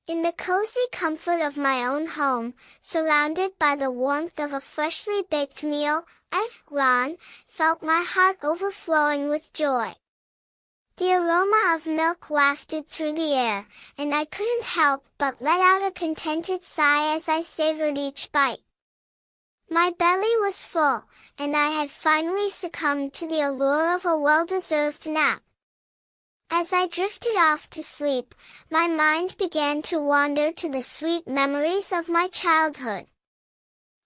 In the cozy comfort of my own home, surrounded by the warmth of a freshly baked meal, Ron felt my heart overflowing with joy. The aroma of milk wafted through the air, and I couldn't help but let out a contented sigh as I savored each bite. My belly was full, and I had finally succumbed to the allure of a well-deserved nap. As I drifted off to sleep, my mind began to wander to the sweet memories of my childhood.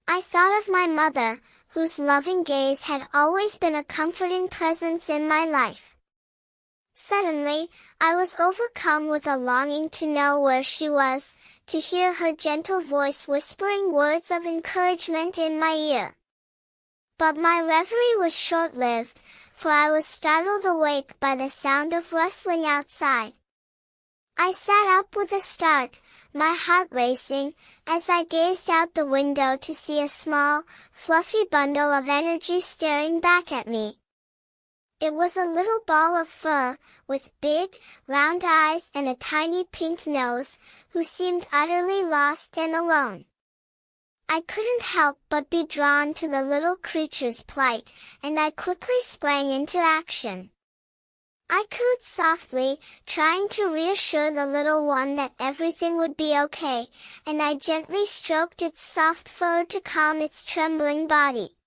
I thought of my mother, whose loving gaze had always been a comforting presence in my life. Suddenly, I was overcome with a longing to know where she was, to hear her gentle voice whispering words of encouragement in my ear. But my reverie was short-lived, for I was startled awake by the sound of rustling outside. I sat up with a start, my heart racing, as I gazed out the window to see a small, fluffy bundle of energy staring back at me. It was a little ball of fur, with big, round eyes and a tiny pink nose, who seemed utterly lost and alone. I couldn't help but be drawn to the little creature's plight, and I quickly sprang into action. I cooed softly, trying to reassure the little one that everything would be okay, and I gently stroked its soft fur to calm its trembling body.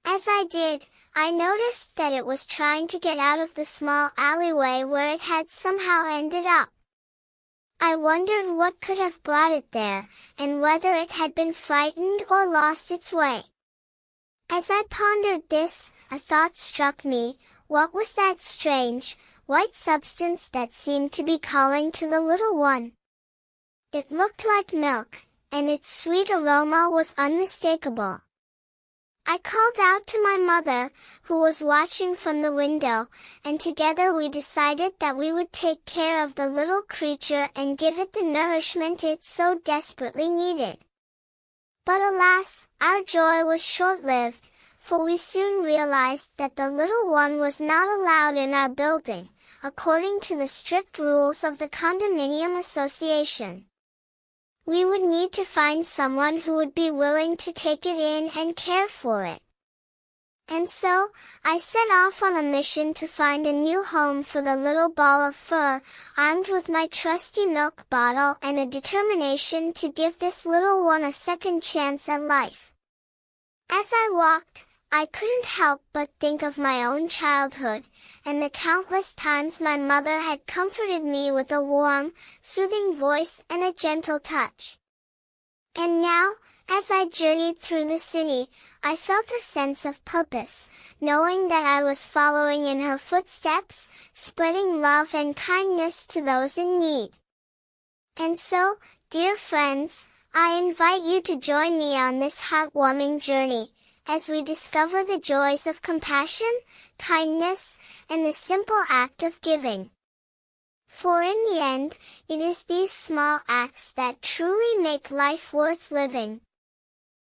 As I did, I noticed that it was trying to get out of the small alleyway where it had somehow ended up. I wondered what could have brought it there, and whether it had been frightened or lost its way. As I pondered this, a thought struck me. What was that strange, white substance that seemed to be calling to the little one? It looked like milk, and its sweet aroma was unmistakable. I called out to my mother, who was watching from the window, and together we decided that we would take care of the little creature and give it the nourishment it so desperately needed. But alas, our joy was short-lived, for we soon realized that the little one was not allowed in our building, according to the strict rules of the condominium association. We would need to find someone who would be willing to take it in and care for it. And so, I set off on a mission to find a new home for the little ball of fur, armed with my trusty milk bottle and a determination to give this little one a second chance at life. As I walked, I couldn't help but think of my own childhood, and the countless times my mother had comforted me with a warm, soothing voice and a gentle touch. And now, as I journeyed through the city, I felt a sense of purpose, knowing that I was following in her footsteps, spreading love and kindness to those in need. And so, dear friends, I invite you to join me on this heartwarming journey, as we discover the joys of compassion, kindness, and the simple act of giving. For in the end, it is these small acts that truly make life worth living.